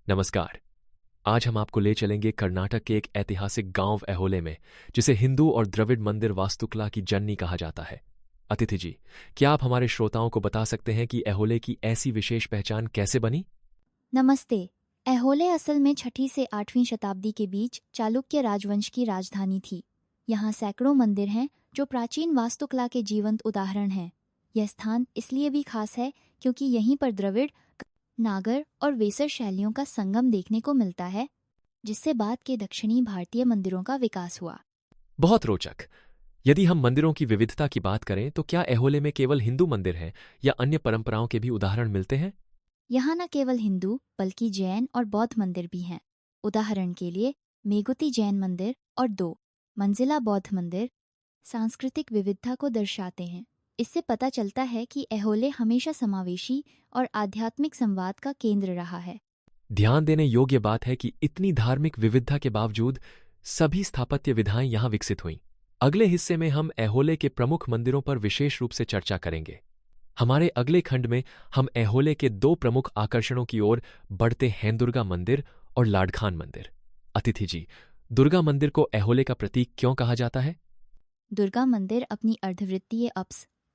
नमस्कार। आज हम आपको ले चलेंगे कर्नाटक के एक ऐतिहासिक गांव ऐहोले में, जिसे हिंदू और द्रविड़ मंदिर वास्तुकला की जननी कहा जाता है। अतिथि जी, क्या आप हमारे श्रोताओं को बता सकते हैं कि ऐहोले की ऐसी विशेष पहचान कैसे बनी? नमस्ते। ऐहोले असल में 6ठी से 8वीं शताब्दी के बीच चालुक्य राजवंश की राजधानी थी। यहाँ सैकड़ों मंदिर हैं जो प्राचीन वास्तुकला के जीवंत उदाहरण हैं। यह स्थान इसलिए भी खास है क्योंकि यहीं पर द्रविड़, नागर और वेसर शैलियों का संगम देखने को मिलता है, जिससे बाद के दक्षिणी भारतीय मंदिरों का विकास हुआ। बहुत रोचक। यदि हम मंदिरों की विविधता की बात करें तो क्या ऐहोले में केवल हिंदू मंदिर हैं या अन्य परंपराओं के भी उदाहरण मिलते हैं? यहाँ न केवल हिंदू बल्कि जैन और बौद्ध मंदिर भी हैं। उदाहरण के लिए मेगुती जैन मंदिर और 2 मंजिला बौद्ध मंदिर सांस्कृतिक विविधता को दर्शाते हैं। इससे पता चलता है कि ऐहोले हमेशा समावेशी और आध्यात्मिक संवाद का केंद्र रहा है। ध्यान देने योग्य बात है कि इतनी धार्मिक विविधता के बावजूद सभी स्थापत्य विधाएं यहां विकसित हुईं। अगले हिस्से में हम ऐहोले के प्रमुख मंदिरों पर विशेष रूप से चर्चा करेंगे। हमारे अगले खंड में हम ऐहोले के 2 प्रमुख आकर्षणों की ओर बढ़ते हैं, दुर्गा मंदिर और लाडखान मंदिर। अतिथि जी, दुर्गा मंदिर को ऐहोले का प्रतीक क्यों कहा जाता है? दुर्गा मंदिर अपनी अर्धवृत्तीय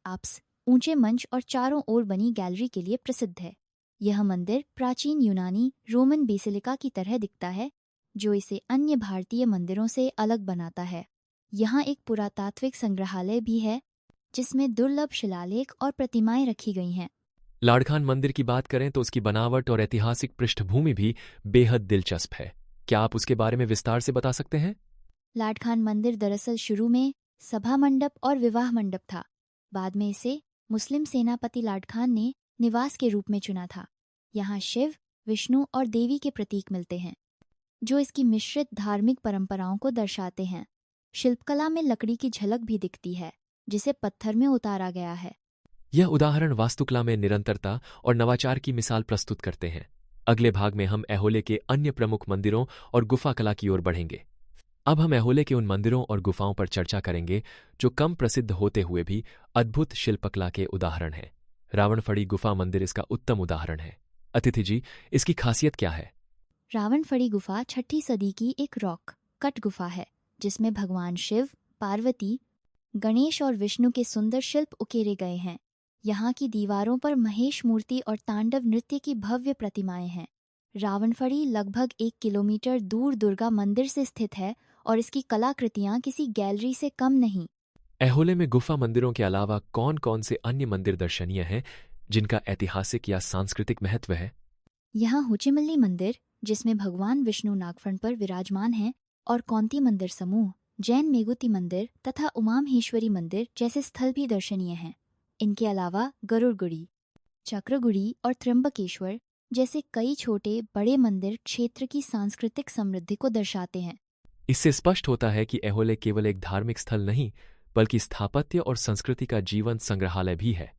अप्स, ऊंचे मंच और चारों ओर बनी गैलरी के लिए प्रसिद्ध है। यह मंदिर प्राचीन यूनानी रोमन बेसिलिका की तरह दिखता है, जो इसे अन्य भारतीय मंदिरों से अलग बनाता है। यहाँ एक पुरातात्विक संग्रहालय भी है, जिसमें दुर्लभ शिलालेख और प्रतिमाएं रखी गई हैं। लाडखान मंदिर की बात करें तो उसकी बनावट और ऐतिहासिक पृष्ठभूमि भी बेहद दिलचस्प है। क्या आप उसके बारे में विस्तार से बता सकते हैं? लाडखान मंदिर दरअसल शुरू में सभा मंडप और विवाह मंडप था। बाद में इसे मुस्लिम सेनापति लाडखान ने निवास के रूप में चुना था। यहाँ शिव, विष्णु और देवी के प्रतीक मिलते हैं, जो इसकी मिश्रित धार्मिक परंपराओं को दर्शाते हैं। शिल्पकला में लकड़ी की झलक भी दिखती है, जिसे पत्थर में उतारा गया है। यह उदाहरण वास्तुकला में निरंतरता और नवाचार की मिसाल प्रस्तुत करते हैं। अगले भाग में हम ऐहोले के अन्य प्रमुख मंदिरों और गुफा कला की ओर बढ़ेंगे। अब हम ऐहोले के उन मंदिरों और गुफाओं पर चर्चा करेंगे जो कम प्रसिद्ध होते हुए भी अद्भुत शिल्पकला के उदाहरण हैं। रावणफड़ी गुफा मंदिर इसका उत्तम उदाहरण है। अतिथि जी, इसकी खासियत क्या है? रावणफड़ी गुफा 6ठी सदी की एक रॉक कट गुफा है, जिसमें भगवान शिव, पार्वती, गणेश और विष्णु के सुंदर शिल्प उकेरे गए हैं। यहाँ की दीवारों पर महेश मूर्ति और तांडव नृत्य की भव्य प्रतिमाएं हैं। रावणफड़ी लगभग 1 किलोमीटर दूर दुर्गा मंदिर से स्थित है और इसकी कलाकृतियां किसी गैलरी से कम नहीं। ऐहोले में गुफा मंदिरों के अलावा कौन कौन से अन्य मंदिर दर्शनीय हैं जिनका ऐतिहासिक या सांस्कृतिक महत्व है? यहाँ होचिमल्ली मंदिर, जिसमें भगवान विष्णु नागफण पर विराजमान हैं, और कौंती मंदिर समूह, जैन मेगुती मंदिर तथा उमामहेश्वरी मंदिर जैसे स्थल भी दर्शनीय हैं। इनके अलावा गरुड़गुड़ी, चक्रगुड़ी और त्र्यंबकेश्वर जैसे कई छोटे बड़े मंदिर क्षेत्र की सांस्कृतिक समृद्धि को दर्शाते हैं। इससे स्पष्ट होता है कि ऐहोले केवल एक धार्मिक स्थल नहीं, बल्कि स्थापत्य और संस्कृति का जीवंत संग्रहालय भी है।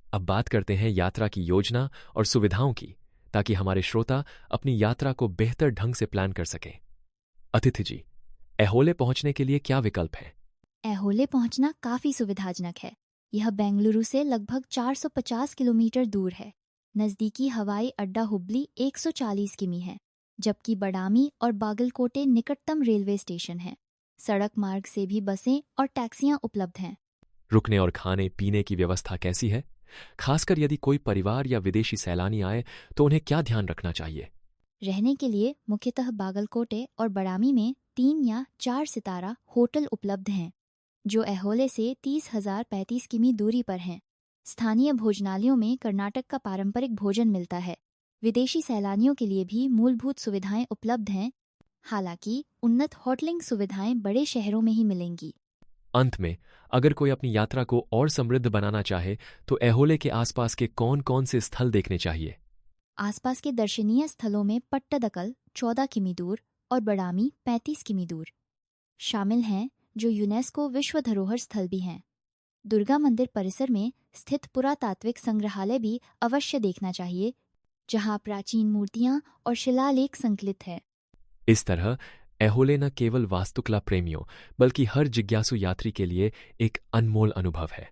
अब बात करते हैं यात्रा की योजना और सुविधाओं की, ताकि हमारे श्रोता अपनी यात्रा को बेहतर ढंग से प्लान कर सकें। अतिथि जी, ऐहोले पहुंचने के लिए क्या विकल्प हैं? ऐहोले पहुंचना काफी सुविधाजनक है। यह बेंगलुरु से लगभग 450 किलोमीटर दूर है। नजदीकी हवाई अड्डा हुबली 140 किमी है, जबकि बडामी और बागलकोटे निकटतम रेलवे स्टेशन है। सड़क मार्ग से भी बसें और टैक्सियां उपलब्ध हैं। रुकने और खाने पीने की व्यवस्था कैसी है? खासकर यदि कोई परिवार या विदेशी सैलानी आए तो उन्हें क्या ध्यान रखना चाहिए? रहने के लिए मुख्यतः बागलकोटे और बडामी में 3 या 4 सितारा होटल उपलब्ध हैं, जो ऐहोले से 30,035 किमी दूरी पर हैं। स्थानीय भोजनालयों में कर्नाटक का पारंपरिक भोजन मिलता है। विदेशी सैलानियों के लिए भी मूलभूत सुविधाएं उपलब्ध हैं, हालांकि उन्नत होटलिंग सुविधाएं बड़े शहरों में ही मिलेंगी। अंत में, अगर कोई अपनी यात्रा को और समृद्ध बनाना चाहे तो ऐहोले के आसपास के कौन कौन से स्थल देखने चाहिए? आसपास के दर्शनीय स्थलों में पट्टदकल 14 किमी दूर और बडामी 35 किमी दूर शामिल हैं, जो यूनेस्को विश्व धरोहर स्थल भी हैं। दुर्गा मंदिर परिसर में स्थित पुरातात्विक संग्रहालय भी अवश्य देखना चाहिए, जहां प्राचीन मूर्तियां और शिलालेख संकलित है। इस तरह ऐहोले न केवल वास्तुकला प्रेमियों बल्कि हर जिज्ञासु यात्री के लिए एक अनमोल अनुभव है।